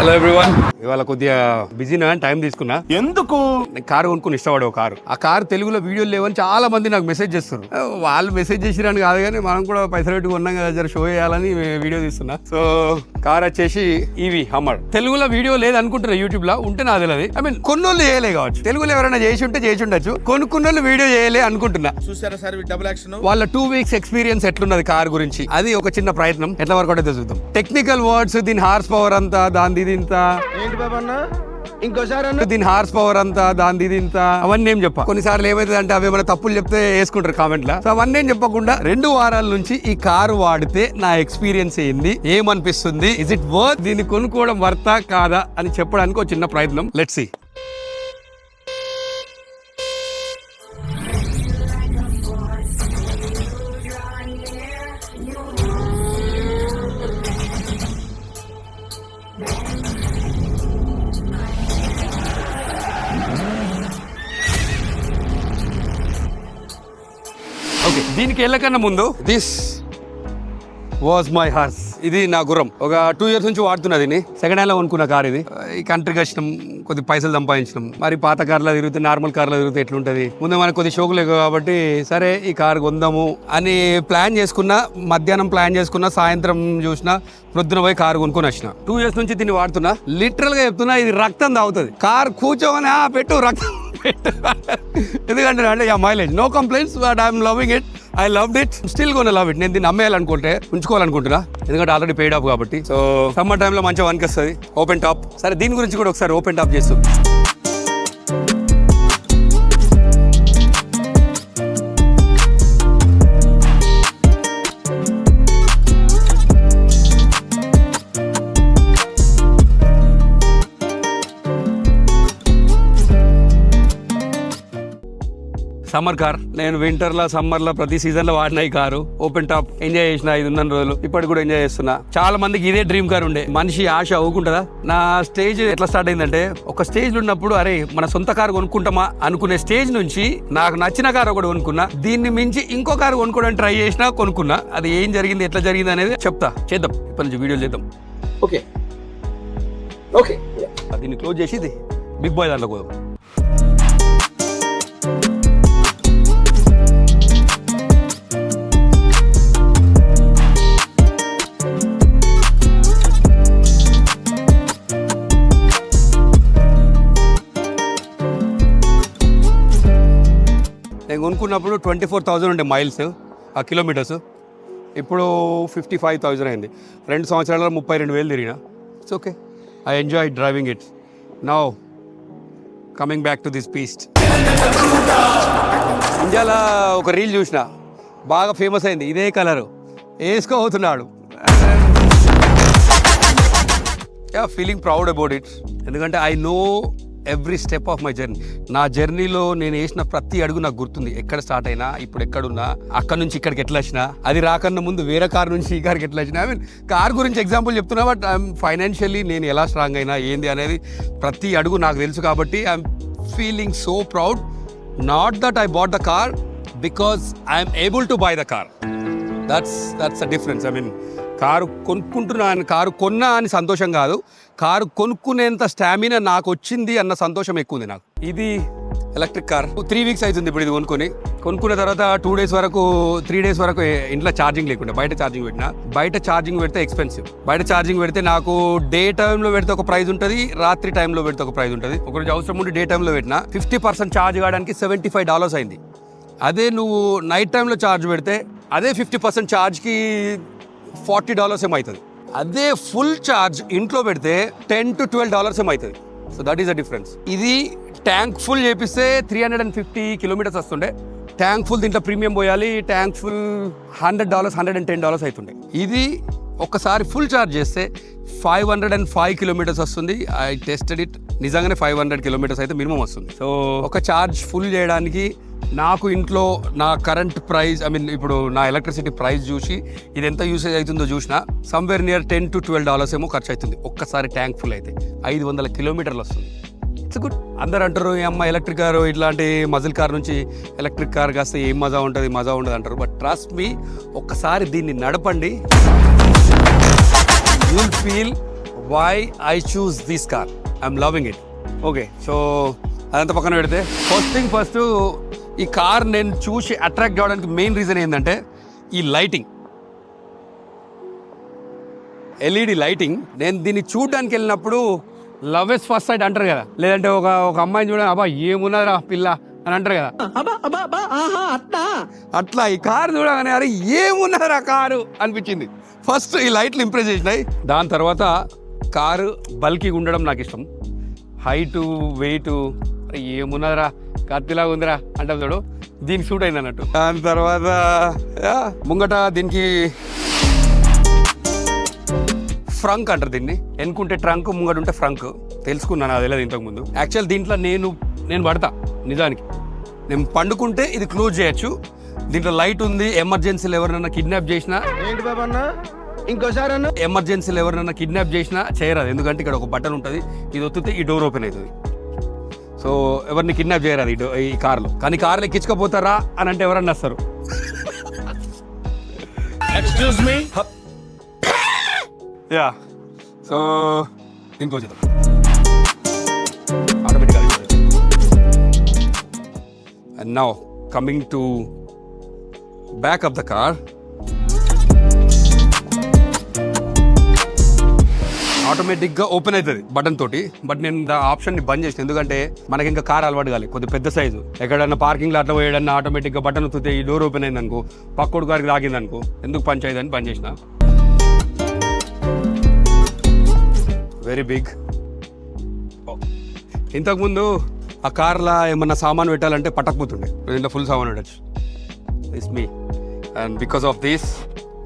Hello everyone. ఇవాళ కొద్దిగా బిజీనా, time తీసుకున్నా. ఎందుకు? కారు కొనుక్కుని ఇష్టపడే కారు. ఆ కారు తెలుగులో వీడియోలు లేవని చాలా మంది నాకు మెసేజ్ చేస్తారు. వాళ్ళు మెసేజ్ చేసిరని కాదు కానీ మనం కూడా పైసలు పెట్టి కొన్నాం కదా, జర షో చేయాలని వీడియో తీస్తున్నా. సో కార్ వచ్చేసి ఈవీ హమ్మర్. తెలుగులో వీడియో లేదు అనుకుంటున్నా, యూట్యూబ్ లో ఉంటే నాకు తెలియదు. ఐ మీన్ కొన్నోళ్ళు చేయలే కావచ్చు, తెలుగులో ఎవరైనా చేసి ఉంటే చేసి ఉండొచ్చు. కొనుక్కున్నోళ్ళు వీడియో చేయలే అనుకుంటున్నా. చూసారా సార్ డబుల్ యాక్షన్? వాళ్ళ 2 weeks ఎక్స్పీరియన్స్ ఎట్లున్నది కార్ గురించి, అది ఒక చిన్న ప్రయత్నం. ఎట్లా వరకు అంటే చూద్దాం. టెక్నికల్ వర్డ్స్, దీని హార్స్ పవర్ అంతా, దాని ఇంత, ఏంటి బాబా అన్న ఇంకోసారి అన్న, దీని హార్స్ పవర్ అంతా, దాని ఇంత, అవన్నీ ఏం చెప్పా. కొన్నిసార్లు ఏమైతుంది అంటే అవి ఏమైనా తప్పులు చెప్తే వేసుకుంటారు కామెంట్ లో. సో అవన్నీ ఏం చెప్పకుండా 2 వారాల నుంచి ఈ కారు వాడితే నా ఎక్స్పీరియన్స్ ఏంది, ఏమనిపిస్తుంది, ఇస్ ఇట్ వర్త్, దీన్ని కొనుక్కోవడం వర్తా కాదా అని చెప్పడానికి ఒక చిన్న ప్రయత్నం. Let's see. ఓకే, దీనికి వెళ్ళకన్నా ముందు దిస్ వాజ్ మై హార్స్. ఇది నా గుర్రం. ఒక 2 years నుంచి వాడుతున్నా దీన్ని. సెకండ్ హ్యాండ్ లో కొనుక్కున్న కార్ ఇది. ఈ కంట్రీకి వచ్చినాం, కొద్ది పైసలు సంపాదించినాం. మరి పాత కార్లో తిరిగితే, నార్మల్ కార్లో తిరిగితే ఎట్లుంటది. ముందు మనకు కొద్ది షోకులు ఎక్కువ కాబట్టి సరే ఈ కార్ కొందాము అని ప్లాన్ చేసుకున్నా. మధ్యాహ్నం ప్లాన్ చేసుకున్నా, సాయంత్రం చూసినా, ప్రొద్దున పోయి కారు కొనుక్కొని వచ్చిన. 2 years నుంచి దీన్ని వాడుతున్నా. లిటరల్ గా చెప్తున్నా, ఇది రక్తం తాగుతుంది. కార్ కూర్చోమని పెట్టు రక్తం పెట్టు. ఎందుకంటే అంటే mileage no complaints, but I'm loving it. I loved it, still gonna love it. నేను దీన్ని అమ్మేయాలనుకుంటే, ఉంచుకోవాలనుకుంటున్నా, ఎందుకంటే ఆల్రెడీ పెయిడ్ ఆఫ్ కాబట్టి. సో సమ్మర్ టైంలో మంచిగా వస్తుంది. Open top. సరే దీని గురించి కూడా ఒకసారి ఓపెన్ టాప్ చేస్తూ. Summer car. నేను వింటర్లో, సమ్మర్లో, ప్రతి సీజన్లో వాడిన ఈ కారు. ఓపెన్ టాప్ ఎంజాయ్ చేసిన 5 రోజులు. ఇప్పటికి కూడా ఎంజాయ్ చేస్తున్నా. చాలా మందికి ఇదే డ్రీమ్ కార్ ఉండే. మనిషి ఆశ అవ్వకుంటుందా? నా స్టేజ్ ఎట్లా స్టార్ట్ అయిందంటే, ఒక స్టేజ్ ఉన్నప్పుడు అరే మన సొంత కారు కొనుక్కుంటామా అనుకునే స్టేజ్ నుంచి నాకు నచ్చిన కారు ఒకటి కొనుక్కున్నా. దీన్ని మించి ఇంకో కారు కొనుక్కోవడానికి ట్రై చేసినా, కొనుక్కున్నా. అది ఏం జరిగింది, ఎట్లా జరిగింది అనేది చెప్తా. చేద్దాం, ఇప్పటి నుంచి వీడియోలు చేద్దాం. ఓకే ఓకే, దీన్ని క్లోజ్ చేసి బిగ్ బాయ్ దాంట్లో పోదాం. నేను కొనుక్కున్నప్పుడు 24,000 ఉండే మైల్స్, ఆ కిలోమీటర్స్. ఇప్పుడు 55,000 అయింది. 2 సంవత్సరాలలో 32,000 తిరిగిన. It's okay, I enjoy driving it. Now coming back to this beast. ఇండియాలో ఒక రీల్ చూసిన, బాగా ఫేమస్ అయింది. ఇదే కలరు వేసుకోబోతున్నాడు. ఫీలింగ్ ప్రౌడ్ అబౌట్ ఇట్, ఎందుకంటే I know every step of my journey. నా జర్నీలో నేను వేసిన ప్రతి అడుగు నాకు గుర్తుంది. ఎక్కడ స్టార్ట్ అయినా, ఇప్పుడు ఎక్కడున్నా, అక్కడ నుంచి ఇక్కడికి ఎట్లా వచ్చినా, అది రాకన్నా ముందు వేరే కార్ నుంచి ఈ కార్కి ఎట్లా వచ్చినా. ఐ మీన్ కార్ గురించి ఎగ్జాంపుల్ చెప్తున్నా, బట్ ఐఎమ్ ఫైనాన్షియల్లీ నేను ఎలా స్ట్రాంగ్ అయినా ఏంది అనేది ప్రతి అడుగు నాకు తెలుసు. కాబట్టి I'm feeling so proud. Not that I bought the car, because I'm able to buy the car. That's a difference. I mean car కొనుక్కుంటున్నా అని, కారు కొన్నా అని సంతోషం కాదు, కారు కొనుక్కునేంత స్టామినా నాకు వచ్చింది అన్న సంతోషం ఎక్కువ ఉంది నాకు. ఇది ఎలక్ట్రిక్ కార్. 3 weeks అవుతుంది ఇప్పుడు ఇది కొనుక్కున్న తర్వాత 2 days వరకు, 3 days వరకు ఇంట్లో ఛార్జింగ్ లేకుండా బయట ఛార్జింగ్ పెట్టినా. బయట ఛార్జింగ్ పెడితే ఎక్స్పెన్సివ్. బయట ఛార్జింగ్ పెడితే నాకు డే టైంలో పెడితే ఒక ప్రైస్ ఉంటుంది, రాత్రి టైంలో పెడితే ఒక ప్రైస్ ఉంటుంది. ఒకరోజు అవసరం ఉండి డే టైంలో పెట్టినా 50% ఛార్జ్ కావడానికి $75 అయింది. అదే నువ్వు నైట్ టైంలో ఛార్జ్ పెడితే అదే 50% ఛార్జ్కి $40 ఏమో అవుతుంది. అదే ఫుల్ ఛార్జ్ ఇంట్లో పెడితే $10 to $12 ఏమో అవుతుంది. So that is the difference. ఇది ట్యాంక్ ఫుల్ చేపిస్తే 350 kilometers వస్తుండే. ట్యాంక్ ఫుల్ దీంట్లో ప్రీమియం పోయాలి. ట్యాంక్ ఫుల్ $100, $110 అవుతుండే. ఇది ఒక్కసారి ఫుల్ ఛార్జ్ చేస్తే 505 kilometers వస్తుంది. I tested it. నిజంగానే 500 kilometers అయితే మినిమం వస్తుంది. సో ఒక ఛార్జ్ ఫుల్ చేయడానికి నాకు ఇంట్లో నా కరెంట్ ప్రైస్, ఐ మీన్ ఇప్పుడు నా ఎలక్ట్రిసిటీ ప్రైస్ చూసి ఇది ఎంత యూసేజ్ అవుతుందో చూసినా సమ్వేర్ నియర్ $10 to $12 ఏమో ఖర్చు అవుతుంది ఒక్కసారి ట్యాంక్ ఫుల్ అయితే. 500 kilometers వస్తుంది. It's good. అందరు అంటారు ఈ అమ్మ ఎలక్ట్రిక్ కారు, ఇట్లాంటి మజిల్ కార్ నుంచి ఎలక్ట్రిక్ కార్ కాస్తే ఏం మజా ఉంటుంది అంటారు. బట్ ట్రస్ట్ మీ, ఒక్కసారి దీన్ని నడపండి, you'll feel why I choose this car. I'm loving it. Okay, so అదంతా పక్కన పెడితే ఫస్ట్ థింగ్ ఫస్ట్, ఈ కార్ నేను చూసి అట్రాక్ట్ కావడానికి మెయిన్ రీజన్ ఏంటంటే ఈ లైటింగ్, ఎల్ఈడి లైటింగ్. నేను దీన్ని చూడడానికి వెళ్ళినప్పుడు లవ్ ఎస్ ఫస్ట్ సైట్ అంటారు కదా, లేదంటే ఒక అమ్మాయిని చూడ అబ్బా ఏమున్నదిరా పిల్ల అని అంటారు కదా, అట్లా ఈ కారు చూడగానే అరే ఏమున్నదిరా కారు అనిపించింది. ఫస్ట్ ఈ లైట్లు ఇంప్రెస్ చేసినాయి. దాని తర్వాత కారు బల్కీగా ఉండడం నాకు ఇష్టం. హైటు వెయిట్ ఏమున్నదిరా కత్తిలాగా ఉందిరా అంటాం చూడు, దీనికి సూట్ అయింది అన్నట్టు. దాని తర్వాత ముంగట దీనికి ఫ్రంక్ అంటారు దీన్ని, ఎన్నుకుంటే ట్రంక్, ముంగట ఉంటే ఫ్రంక్. తెలుసుకున్నాను, అది తెలియదు ఇంతకుముందు. యాక్చువల్ దీంట్లో నేను పడతా నిజానికి. నేను పండుకుంటే ఇది క్లోజ్ చేయొచ్చు. దీంట్లో లైట్ ఉంది, ఎమర్జెన్సీలో ఎవరినైనా కిడ్నాప్ చేసినా, ఏంటి బాబా అన్న ఇంకోసారి అన్న, ఎమర్జెన్సీలో ఎవరినైనా కిడ్నాప్ చేసినా చేయరాదు. ఎందుకంటే ఇక్కడ ఒక బటన్ ఉంటుంది, ఇది ఒత్తితే ఈ డోర్ ఓపెన్ అవుతుంది. సో ఎవరిని కిడ్నాప్ చేయరాదు ఈ కార్లో. కానీ కార్లో ఎక్కించుకోపోతారా అని అంటే ఎవరన్నా వస్తారు. Excuse me. యా, సో ఇంకో చేద్దాం ఆటోమేటిక్గా. And now coming to back of the car. ఆటోమేటిక్గా ఓపెన్ అవుతుంది బటన్ తోటి. బట్ నేను ఆప్షన్ని బంద్ చేసిన, ఎందుకంటే మనకి ఇంకా కార్ అలవాటు కాలేదు, కొద్దిగా పెద్ద సైజు. ఎక్కడన్నా పార్కింగ్లో అట్లా పోయాడన్నా ఆటోమేటిక్గా బటన్ వస్తే ఈ డోర్ ఓపెన్ అయింది అనుకో, పక్కోడు గారికి తాగింది అనుకో, ఎందుకు పంచాయతీ అని బంద్ చేసిన. Very big. ఇంతకుముందు ఆ కార్లో ఏమన్నా సామాన్ పెట్టాలంటే పట్టకపోతుండే, దీంట్లో ఫుల్ సామాన్ పెట్టచ్చు. It's me, and because of this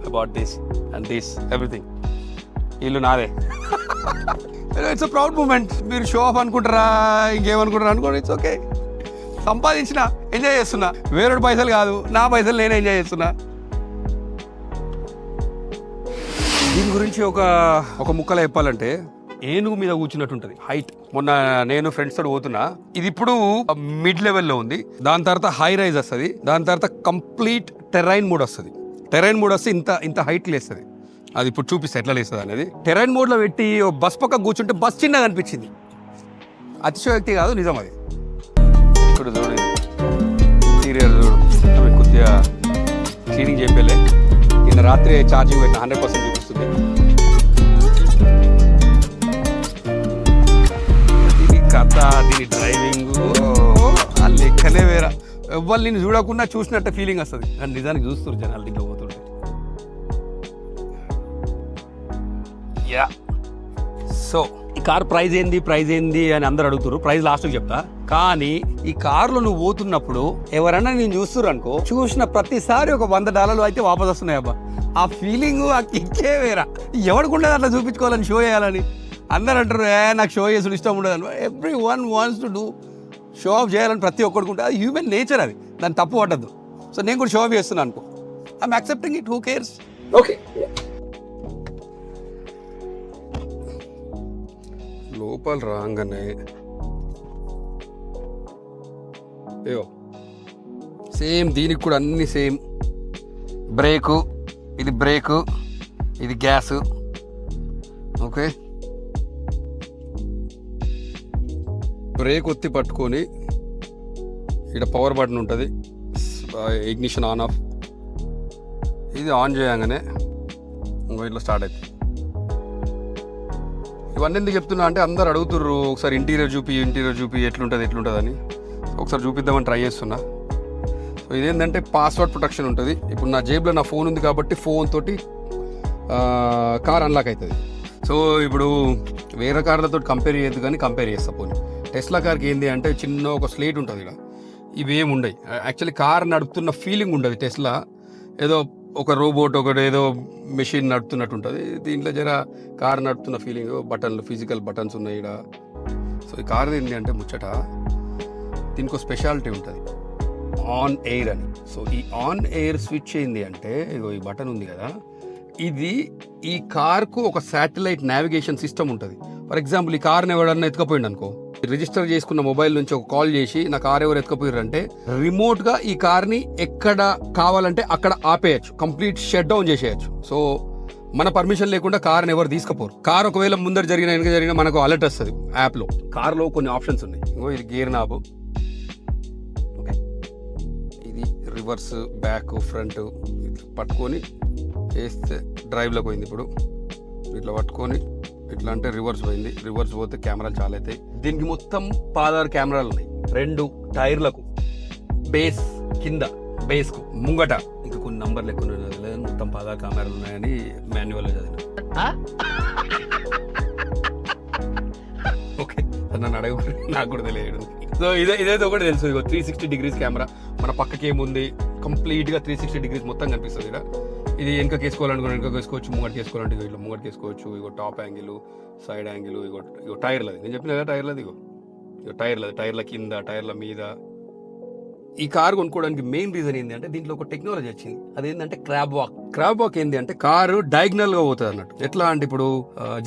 I bought this and this everything. ఇల్లు నాదే. It's a proud moment. మీరు షో ఆఫ్ అనుకుంటారా ఇంకేమనుకుంటారా అనుకోండి, ఇట్స్ ఓకే. సంపాదించిన ఎంజాయ్ చేస్తున్నా, వేరే పైసలు కాదు, నా పైసలు నేనే ఎంజాయ్ చేస్తున్నా. దీని గురించి ఒక ముక్కలో చెప్పాలంటే, ఏనుగు మీద కూర్చున్నట్టు ఉంటుంది హైట్. మొన్న నేను ఫ్రెండ్స్ తోటి పోతున్నా, ఇది ఇప్పుడు మిడ్ లెవెల్లో ఉంది. దాని తర్వాత హై రైజ్ వస్తుంది, దాని తర్వాత కంప్లీట్ టెరైన్ మోడ్ వస్తుంది. టెరైన్ మోడ్ వస్తే ఇంత హైట్ లేస్తుంది. అది ఇప్పుడు చూపిస్తే ఎట్లా లేస్తుంది అనేది. టెరైన్ మోడ్లో పెట్టి బస్ పక్క కూర్చుంటే బస్ చిన్నగా అనిపించింది. అతిశయోక్తి కాదు, నిజం అది. ఇప్పుడు చూడు ఇంటీరియర్ చూడు, కొద్దిగా క్లీనింగ్ చేయలే. నిన్న రాత్రి ఛార్జింగ్ పెట్టిన 100% చూపిస్తుంది. దీని కథ, దీని డ్రైవింగ్ ఆ లెక్కనే వేరా. ఎవ్వరు నేను చూడకుండా చూసినట్టు ఫీలింగ్ వస్తుంది. కానీ నిజానికి చూస్తారు జనాలు దీంట్లో పోతుంటే. యా, సో ఈ కార్ ప్రైజ్ ఏంది అని అందరు అడుగుతారు. ప్రైజ్ లాస్ట్కి చెప్తా. కానీ ఈ కార్లో నువ్వు పోతున్నప్పుడు ఎవరన్నా నేను చూస్తున్నారు అనుకో, చూసిన ప్రతిసారి ఒక $100 అయితే వాపస్ వస్తున్నాయి అబ్బా. ఆ ఫీలింగ్, ఆ కిక్కే వేరా. ఎవడికుండదు అట్లా చూపించుకోవాలని, షో చేయాలని. అందరు అంటారు నాకు షో చేసుడు ఇష్టం ఉండదు. Every one wants to do, show off చేయాలని ప్రతి ఒక్కడికి ఉంటుంది. అది హ్యూమన్ నేచర్, అది దాన్ని తప్పు పట్టద్దు. సో నేను కూడా షో ఆఫ్ చేస్తున్నాను అనుకో, I'm accepting it, who cares. Okay, లోపల రాగానే ఏయో సేమ్, దీనికి కూడా అన్ని సేమ్. బ్రేకు, ఇది బ్రేకు, ఇది గ్యాసు. ఓకే, బ్రేక్ ఒత్తి పట్టుకొని ఇక్కడ పవర్ బటన్ ఉంటుంది, ఇగ్నిషన్ ఆన్ ఆఫ్. ఇది ఆన్ చేయగానే ఇంకో ఇట్లా స్టార్ట్ అవుతుంది. ఇవన్నీ ఎందుకు చెప్తున్నా అంటే, అందరు అడుగుతుర్రు ఒకసారి ఇంటీరియర్ చూపి ఎట్లుంటుంది అని. ఒకసారి చూపిద్దామని ట్రై చేస్తున్నా. సో ఇదేంటంటే పాస్వర్డ్ ప్రొటెక్షన్ ఉంటుంది. ఇప్పుడు నా జేబులో నా ఫోన్ ఉంది కాబట్టి ఫోన్ తోటి కార్ అన్లాక్ అవుతుంది. సో ఇప్పుడు వేరే కార్లతో కంపేర్ చేయొద్దు, కానీ కంపేర్ చేస్తా పోనీ. టెస్లా కార్కి ఏంటి అంటే చిన్న ఒక స్లేట్ ఉంటుంది ఇక్కడ, ఇవేమి ఉండవు. యాక్చువల్లీ కార్ నడుపుతున్న ఫీలింగ్ ఉండదు. టెస్లా ఏదో ఒక రోబోట్, ఒకటి ఏదో మెషిన్ నడుపుతున్నట్టు ఉంటుంది. దీంట్లో జర కార్ నడుపుతున్న ఫీలింగ్, బటన్లు, ఫిజికల్ బటన్స్ ఉన్నాయి ఇక్కడ. సో ఈ కార్ ఏంటి అంటే ముచ్చట, దీనికి ఒక స్పెషాలిటీ ఉంటుంది, ఆన్ ఎయిర్ అని. సో ఈ ఆన్ ఎయిర్ స్విచ్ ఏంది అంటే, ఇగో ఈ బటన్ ఉంది కదా, ఇది ఈ కార్కు ఒక శాటిలైట్ నావిగేషన్ సిస్టమ్ ఉంటుంది. ఫర్ ఎగ్జాంపుల్ ఈ కార్ని ఎవడన్నా ఎత్తుకపోయింది అనుకో, రిజిస్టర్ చేసుకున్న మొబైల్ నుంచి ఒక కాల్ చేసి నా కార్ ఎవరు ఎత్తుకపోయారంటే రిమోట్గా ఈ కార్ని ఎక్కడ కావాలంటే అక్కడ ఆపేయచ్చు, కంప్లీట్ షట్ డౌన్ చేసేయచ్చు. సో మన పర్మిషన్ లేకుండా కార్ని ఎవరు తీసుకుపోరు. కార్ ఒకవేళ ముందర జరిగిన వెనక జరిగిన మనకు అలర్ట్ వస్తుంది యాప్లో. కార్లో కొన్ని ఆప్షన్స్ ఉన్నాయి. ఇంకో ఇది గేర్ నాబు, ఓకే, ఇది రివర్స్, బ్యాక్, ఫ్రంట్. ఇట్లా పట్టుకొని వేస్తే డ్రైవ్లోకి పోయింది. ఇప్పుడు ఇట్లా పట్టుకొని ఇట్లా అంటే రివర్స్ పోయింది. రివర్స్ పోతే కెమెరాలు చాలా అవుతాయి. దీనికి మొత్తం 16 కెమెరాలు ఉన్నాయి. 2 టైర్లకు, బేస్ కింద, బేస్కు ముంగట ఇంకా కొన్ని నంబర్లు ఎక్కువ ఉన్నాయి. మొత్తం 16 కెమెరాలు ఉన్నాయని మాన్యువల్లో చదివిన. ఓకే, నన్ను అడగ, నాకు కూడా తెలియదు. సో ఇదైతే ఒకటి తెలుసు. ఇగో 360 డిగ్రీస్ కెమెరా. మన పక్కకి ఏముంది, కంప్లీట్గా 360 డిగ్రీస్ మొత్తం కనిపిస్తుంది. ఇక్కడ ఇది వెనక వేసుకోవాలనుకుని వెనక వేసుకోవచ్చు, ముంగటికి వేసుకోవాలంటే ఇట్లా ముంగటికి వేసుకోవచ్చు. ఇగో టాప్ యాంగిల్, సైడ్ యాంగిల్, ఇగో టైర్లది. నేను చెప్పిన కదా టైర్లది. ఇగో టైర్లది, టైర్ల కింద, టైర్ల మీద. ఈ కార్ కొనుక్కోవడానికి మెయిన్ రీజన్ ఏంటి అంటే దీంట్లో ఒక టెక్నాలజీ వచ్చింది. అదేంటంటే క్రాబ్ వాక్. క్రాబ్ వాక్ ఏంటి అంటే కారు డయాగ్నల్ గా పోతుంది అన్నట్టు. ఎట్లా అంటే ఇప్పుడు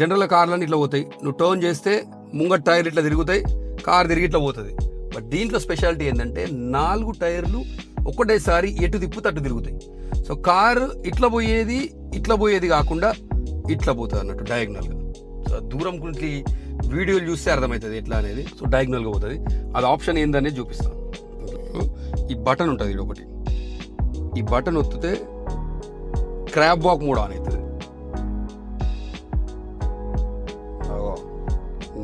జనరల్ కార్లని ఇట్లా పోతాయి, నువ్వు టర్న్ చేస్తే ముంగట టైర్లు ఇట్లా తిరుగుతాయి, కార్ తిరిగి ఇట్లా పోతుంది. బట్ దీంట్లో స్పెషాలిటీ ఏంటంటే 4 టైర్లు ఒకటేసారి ఎటు తిప్పుతే అటు తిరుగుతాయి. సో కారు ఇట్లా పోయేది కాకుండా ఇట్లా పోతుంది అన్నట్టు డయాగ్నల్ గా. సో దూరం గురించి వీడియోలు చూస్తే అర్థమవుతుంది ఎట్లా అనేది. సో డయాగ్నల్ గా పోతుంది. అది ఆప్షన్ ఏందనేది చూపిస్తాను. ఈ బటన్ ఉంటుంది ఇది ఒకటి. ఈ బటన్ ఒత్తితే క్రాబ్ వాక్ మోడ్ ఆన్ అవుతుంది.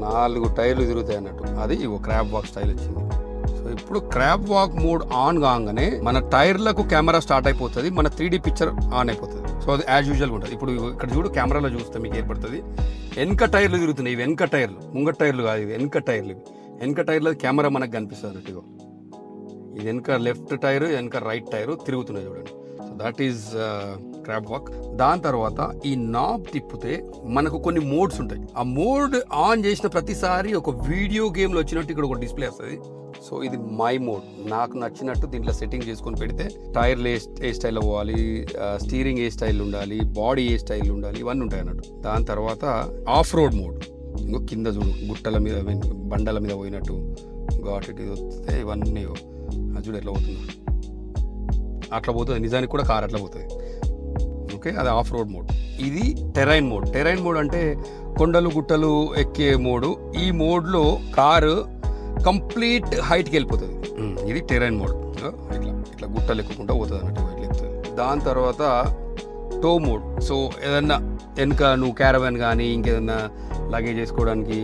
4 టైర్లు తిరుగుతాయి అన్నట్టు. అది ఇగో క్రాబ్ వాక్ స్టైల్ వచ్చింది. సో ఇప్పుడు క్రాబ్ వాక్ మోడ్ ఆన్ కాగానే మన టైర్లకు కెమెరా స్టార్ట్ అయిపోతుంది, మన 3D పిక్చర్ ఆన్ అయిపోతుంది. సో అది యాజ్ యూజువల్గా ఉంటుంది. ఇప్పుడు ఇక్కడ చూడు, కెమెరాలో చూస్తే మీకు ఏర్పడుతుంది. వెనక టైర్లు తిరుగుతున్నాయి. ఇవి వెనక టైర్లు, ముంగట టైర్లు కాదు, ఇవి వెనక టైర్లు. వెనక టైర్లో కెమెరా మనకు కనిపిస్తుంది అన్నట్టు. ఇది వెనక లెఫ్ట్ టైర్, వెనక రైట్ టైర్ తిరుగుతున్నాయి చూడండి. So that is crab walk. దాని తర్వాత ఈ నాబ్ తిప్పితే మనకు కొన్ని మోడ్స్ ఉంటాయి. ఆ మోడ్ ఆన్ చేసిన ప్రతిసారి ఒక వీడియో గేమ్లో వచ్చినట్టు ఇక్కడ ఒక డిస్ప్లే వస్తుంది. సో ఇది మై మోడ్. నాకు నచ్చినట్టు దీంట్లో సెట్టింగ్ చేసుకొని పెడితే టైర్లు ఏ స్టైల్లో పోవాలి, స్టీరింగ్ ఏ స్టైల్ ఉండాలి, బాడీ ఏ స్టైల్ ఉండాలి, ఇవన్నీ ఉంటాయి అన్నట్టు. దాని తర్వాత ఆఫ్ రోడ్ మోడ్. ఇంకో కింద చూడు, గుట్టల మీద, బండల మీద పోయినట్టు ఘాట్ ఇటు వస్తే ఇవన్నీ చూడు ఎట్లా పోతుంది. అట్లా పోతుంది. నిజానికి కూడా కార్ అట్లా పోతుంది. ఓకే, అది ఆఫ్ రోడ్ మోడ్. ఇది టెరైన్ మోడ్. టెరైన్ మోడ్ అంటే కొండలు గుట్టలు ఎక్కే మోడు. ఈ మోడ్లో కారు కంప్లీట్ హైట్కి వెళ్ళిపోతుంది. ఇది టెరైన్ మోడ్. ఇట్లా గుట్టలు ఎక్కుకుంటా పోతుంది అన్నట్టు, ఇట్లా ఎక్కుతుంది. దాని తర్వాత టో మోడ్. సో ఏదన్నా వెనుక నువ్వు క్యారవాన్ కానీ ఇంకేదన్నా లగేజ్ చేసుకోవడానికి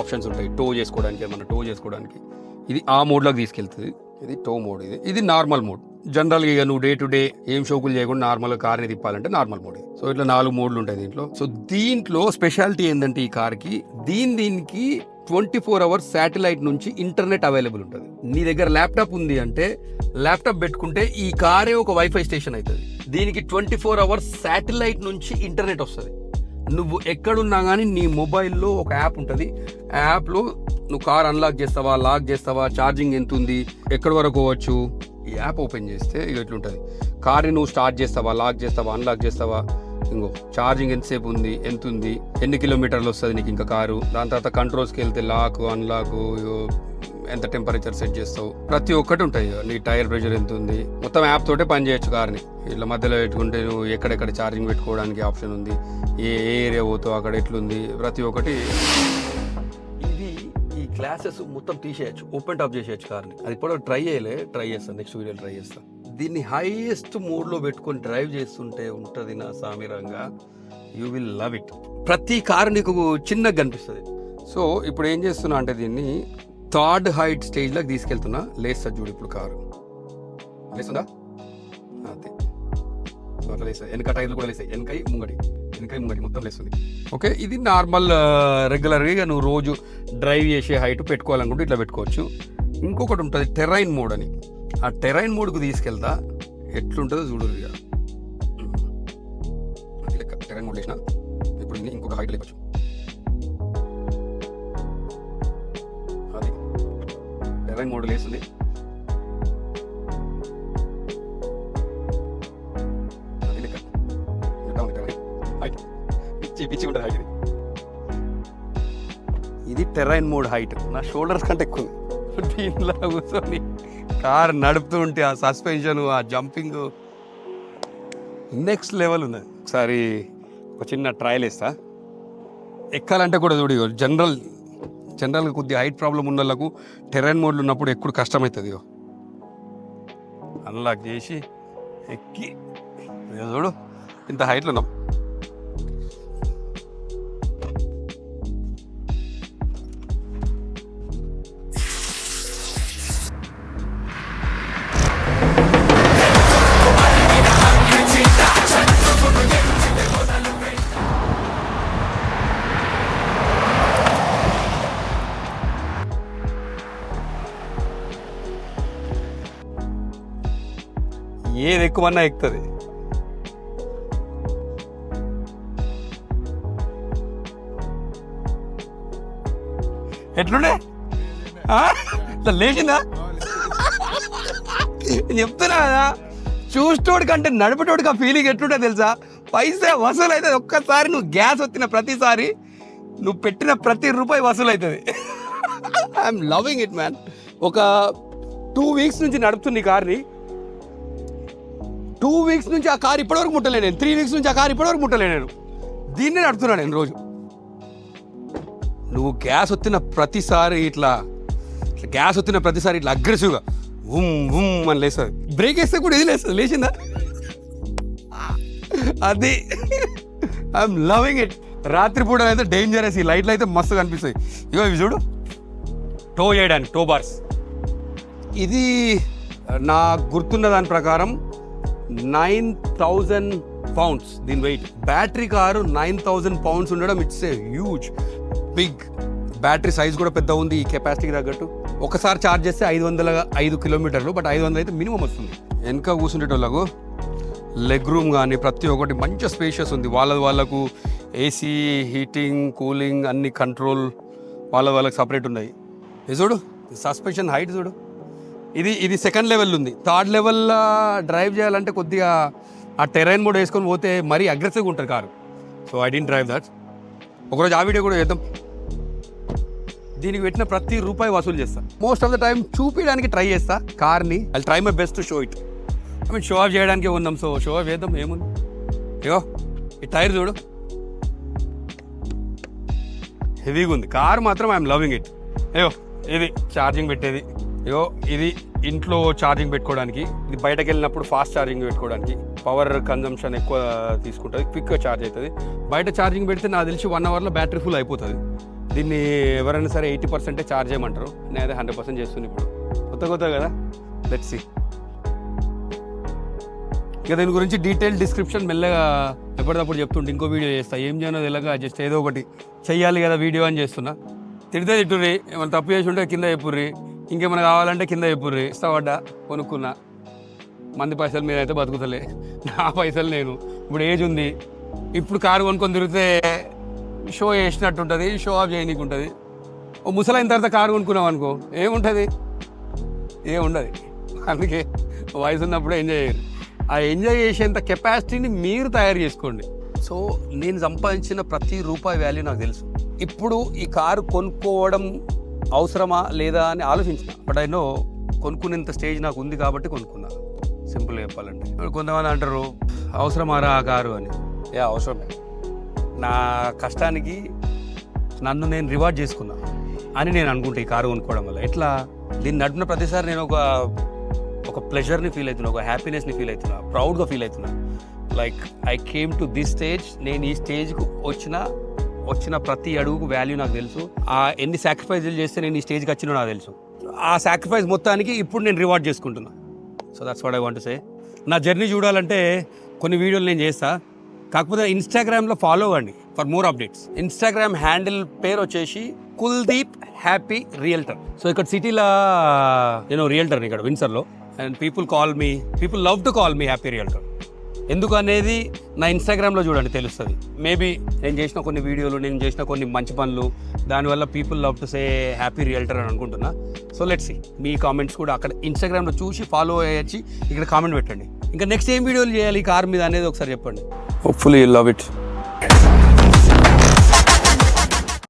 ఆప్షన్స్ ఉంటాయి. టో చేసుకోవడానికి, ఏమన్నా టో చేసుకోవడానికి ఇది ఆ మోడ్లోకి తీసుకెళ్తుంది. ఇది టో మోడ్. ఇది నార్మల్ మోడ్. జనరల్గా ఇక నువ్వు డే టు డే ఏం షోకులు చేయకుండా నార్మల్ కార్ని తిప్పాలంటే నార్మల్ మోడ్. సో ఇట్లా 4 మోడ్లు ఉంటాయి దీంట్లో. సో దీంట్లో స్పెషాలిటీ ఏంటంటే ఈ కార్కి దీనికి 24 hours శాటిలైట్ నుంచి ఇంటర్నెట్ అవైలబుల్ ఉంటుంది. నీ దగ్గర ల్యాప్టాప్ ఉంది అంటే ల్యాప్టాప్ పెట్టుకుంటే ఈ కారే ఒక వైఫై స్టేషన్ అవుతుంది. దీనికి 24 hours శాటిలైట్ నుంచి ఇంటర్నెట్ వస్తుంది. నువ్వు ఎక్కడున్నా కానీ నీ మొబైల్లో ఒక యాప్ ఉంటుంది. ఆ యాప్లో నువ్వు కార్ అన్లాక్ చేస్తావా, లాక్ చేస్తావా, ఛార్జింగ్ ఎంత ఉంది, ఎక్కడి వరకు పోవచ్చు. ఈ యాప్ ఓపెన్ చేస్తే ఇక ఎట్లుంటుంది. కార్ని నువ్వు స్టార్ట్ చేస్తావా, లాక్ చేస్తావా, అన్లాక్ చేస్తావా, ఇంకో ఛార్జింగ్ ఎంతసేపు ఉంది, ఎంత ఉంది, ఎన్ని కిలోమీటర్లు వస్తుంది నీకు ఇంకా కారు. దాని తర్వాత కంట్రోల్స్కి వెళ్తే లాక్, అన్లాక్, ఎంత టెంపరేచర్ సెట్ చేస్తావు, ప్రతి ఒక్కటి ఉంటాయి. నీ టైర్ ప్రెషర్ ఎంత ఉంది, మొత్తం యాప్ తోటే పని చేయొచ్చు కార్ని. ఇట్లా మధ్యలో పెట్టుకుంటే నువ్వు ఎక్కడెక్కడ ఛార్జింగ్ పెట్టుకోవడానికి ఆప్షన్ ఉంది, ఏ ఏరియా పోతావు అక్కడ ఎట్లుంది, ప్రతి ఒక్కటి. ఇది ఈ గ్లాసెస్ మొత్తం తీసేయచ్చు, ఓపెన్ టాప్ చేసేయచ్చు కార్ని. అది ఇప్పుడు ట్రై చేస్తాను, నెక్స్ట్ వీడియో ట్రై చేస్తాను. దీన్ని హైయెస్ట్ మోడ్లో పెట్టుకొని డ్రైవ్ చేస్తుంటే ఉంటుంది నా సామిరంగా. You will love it. ప్రతి కారు నీకు చిన్నగా కనిపిస్తుంది. సో ఇప్పుడు ఏం చేస్తున్నా అంటే దీన్ని 3rd హైట్ స్టేజ్లోకి తీసుకెళ్తున్నా. లేస్తా చూడు ఇప్పుడు కారు లేస్తుందా, అదే అట్లా లేస్తుంది. వెనక టైర్లు కూడా లేస్తాయి, వెనకై ముంగటి మొత్తం లేస్తుంది. ఓకే, ఇది నార్మల్ రెగ్యులర్గా నువ్వు రోజు డ్రైవ్ చేసే హైట్ పెట్టుకోవాలనుకుంటే ఇట్లా పెట్టుకోవచ్చు. ఇంకొకటి ఉంటుంది టెరైన్ మోడ్ అని. ఆ టెరైన్ మోడ్కు తీసుకెళ్తా ఎట్లుంటుందో చూడు. లెక్క టెరైన్ మోడ్ వేసిన ఇప్పుడు ఇంకొక హైట్ లేవచ్చు. అది టెరైన్ మోడ్ లేస్తుంది. అది లెక్క ఎట్లా ఉంది టెరైన్ హైట్, పిచ్చి ఉంటుంది హైట్. ఇది టెరైన్ మోడ్ హైట్. నా షోల్డర్స్ కంటే ఎక్కువ ఉంది. దీనిలో కూర్చొని కార్ నడుపుతూ ఉంటే ఆ సస్పెన్షన్, ఆ జంపింగ్ నెక్స్ట్ లెవెల్ ఉన్నది. ఒకసారి ఒక చిన్న ట్రయల్ ఇస్తా. ఎక్కాలంటే కూడా చూడు జనరల్గా కొద్దిగా హైట్ ప్రాబ్లం ఉన్న వాళ్ళకు టెరైన్ మోడ్లు ఉన్నప్పుడు ఎక్కువ కష్టమవుతుంది. అన్లాక్ చేసి ఎక్కి చూడు ఇంత హైట్లో ఉన్నాం. ఏది ఎక్కువన్నా ఎక్కుతుంది. ఎట్లుండే లేచిందా? చెప్తున్నా కదా, చూసేటోడి కంటే నడిపేటోడికి ఆ ఫీలింగ్ ఎట్లుంటే తెలుసా? పైసా వసూలు అవుతుంది. ఒక్కసారి నువ్వు గ్యాస్ వచ్చిన ప్రతిసారి నువ్వు పెట్టిన ప్రతి రూపాయి వసూలు అవుతుంది. I'm loving it man. ఒక 2 weeks నుంచి నడుపుతుంది ఈ కార్ని. 2 weeks నుంచి ఆ కారు ఇప్పటివరకు ముట్టలేను నేను. 3 weeks నుంచి ఆ కారు ఇప్పటివరకు ముట్టలేను నేను. దీన్నే నడుపుతున్నాను నేను రోజు. నువ్వు గ్యాస్ వచ్చిన ప్రతిసారి ఇట్లా అగ్రెసివ్గా ఉమ్ అని లేస్తుంది. బ్రేక్ వేస్తే కూడా ఇది లేస్తుంది. లేచిందా? అది ఐఎమ్ లవింగ్ ఇట్. రాత్రిపూట అయితే డేంజరస్. ఈ లైట్లు అయితే మస్తు కనిపిస్తాయి. ఇగో ఇవి చూడు, టో చేయడానికి టో బార్స్. ఇది నా గుర్తున్న దాని ప్రకారం 9,000 pounds దీని వెయిట్. బ్యాటరీ కారు 9,000 pounds ఉండడం it's a huge big. Battery size కూడా పెద్ద ఉంది ఈ కెపాసిటీకి తగ్గట్టు. ఒకసారి ఛార్జ్ చేస్తే 505 కిలోమీటర్లు, బట్ 500 అయితే మినిమం వస్తుంది. వెనక కూర్చుండేటోళ్ళకు లెగ్ రూమ్ కానీ ప్రతి ఒక్కటి మంచి స్పేషియస్ ఉంది. వాళ్ళకు ఏసీ, హీటింగ్, కూలింగ్ అన్ని కంట్రోల్ వాళ్ళకి సపరేట్ ఉన్నాయి. ఇది చూడు సస్పెన్షన్ హైట్ చూడు. ఇది సెకండ్ లెవెల్ ఉంది. థర్డ్ లెవెల్లో డ్రైవ్ చేయాలంటే కొద్దిగా ఆ టెరైన్ మోడ్ వేసుకొని పోతే మరీ అగ్రెసివ్గా ఉంటుంది car. So I don't drive that. ఒకరోజు ఆ వీడియో కూడా చేద్దాం. దీనికి పెట్టిన ప్రతి రూపాయి వసూలు చేస్తా. మోస్ట్ ఆఫ్ ద టైం చూపించడానికి ట్రై చేస్తా కార్ని. I try my best to show it. I mean show off చేయడానికి ఉన్నాం, సో షో ఆఫ్ చేద్దాం. ఏముంది, అయ్యో ఈ టైర్ చూడు హెవీగా ఉంది. కార్ మాత్రం ఐఎమ్ లవింగ్ ఇట్. అయ్యో ఇది ఛార్జింగ్ పెట్టేది. అయ్యో ఇది ఇంట్లో ఛార్జింగ్ పెట్టుకోవడానికి. ఇది బయటకు వెళ్ళినప్పుడు ఫాస్ట్ ఛార్జింగ్ పెట్టుకోవడానికి. పవర్ కన్జంప్షన్ ఎక్కువ తీసుకుంటుంది, క్విక్గా ఛార్జ్ అవుతుంది. బయట ఛార్జింగ్ పెడితే నాకు తెలిసి 1 hourలో బ్యాటరీ ఫుల్ అయిపోతుంది. దీన్ని ఎవరైనా సరే 80% ఛార్జ్ చేయమంటారు. నేను అదే 100% చేస్తుంది. ఇప్పుడు కొత్త కదా, లెట్స్ సీ. ఇక దీని గురించి డీటెయిల్ డిస్క్రిప్షన్ మెల్లగా ఎప్పటికప్పుడు చెప్తుంటే ఇంకో వీడియో చేస్తా. ఏం చేయనో తెలగా జస్ట్ ఏదో ఒకటి చెయ్యాలి కదా వీడియో అని చేస్తున్నా. తిట్టుర్రి, ఏమైనా తప్పు చేసి ఉంటే కింద చెప్పుర్రి, ఇంకేమైనా కావాలంటే కింద చెప్పుర్రి. ఇస్తావడ్డా కొనుక్కున్నా. మంది పైసలు మీద అయితే బతుకుతలే, నా పైసలు నేను. ఇప్పుడు ఏజ్ ఉంది, ఇప్పుడు కారు కొనుక్కొని తిరిగితే షో చేసినట్టు ఉంటుంది, షో ఆఫ్ చేయనీకి ఉంటుంది. ఓ ముసలైన తర్వాత కారు కొనుక్కున్నాం అనుకో ఏముంటుంది, ఏముండదు. అందుకే వయసు ఉన్నప్పుడు ఎంజాయ్ చేయరు. ఆ ఎంజాయ్ చేసేంత కెపాసిటీని మీరు తయారు చేసుకోండి. సో నేను సంపాదించిన ప్రతి రూపాయి వాల్యూ నాకు తెలుసు. ఇప్పుడు ఈ కారు కొనుక్కోవడం అవసరమా లేదా అని ఆలోచించిన. బట్ ఐ నో కొనుక్కునేంత స్టేజ్ నాకు ఉంది కాబట్టి కొనుక్కున్నా. సింపుల్గా చెప్పాలంటే ఇప్పుడు కొంతమంది అంటారు అవసరమారా ఆ కారు అని. అవసరమే. నా కష్టానికి నన్ను నేను రివార్డ్ చేసుకున్నా అని నేను అనుకుంటా ఈ కారు కొనుక్కోవడం వల్ల. ఎట్లా దీన్ని నడిపిన ప్రతిసారి నేను ఒక ప్లెజర్ని ఫీల్ అవుతున్నా, ఒక హ్యాపీనెస్ని ఫీల్ అవుతున్నా, ప్రౌడ్గా ఫీల్ అవుతున్నా. Like I came to this stage. నేను ఈ స్టేజ్కు వచ్చిన ప్రతి అడుగుకు వాల్యూ నాకు తెలుసు. ఎన్ని సాక్రిఫైజులు చేస్తే నేను ఈ స్టేజ్కి వచ్చినా నాకు తెలుసు. ఆ సాక్రిఫైస్ మొత్తానికి ఇప్పుడు నేను రివార్డ్ చేసుకుంటున్నా. So that's what I want to say. నా జర్నీ చూడాలంటే కొన్ని వీడియోలు నేను చేస్తా. కాకపోతే ఇన్స్టాగ్రామ్లో ఫాలో అవ్వండి for more updates. Instagram handle పేరు వచ్చేసి కుల్దీప్ హ్యాపీ రియల్టర్. సో ఇక్కడ సిటీలో నేను రియల్టర్ని ఇక్కడ విన్సర్లో. And people love to call me happy realtor. ఎందుకు అనేది నా ఇన్స్టాగ్రామ్లో చూడండి తెలుస్తుంది. మేబీ నేను చేసిన కొన్ని వీడియోలు, నేను చేసిన కొన్ని మంచి పనులు, దానివల్ల people love to say happy realtor అని అనుకుంటున్నా. So let's see. మీ కామెంట్స్ కూడా అక్కడ ఇన్స్టాగ్రామ్లో చూసి ఫాలో అయ్యి ఇక్కడ కామెంట్ పెట్టండి. ఇంకా నెక్స్ట్ ఏం వీడియోలు చేయాలి ఈ కార్ మీద అనేది ఒకసారి చెప్పండి. Hopefully you love it.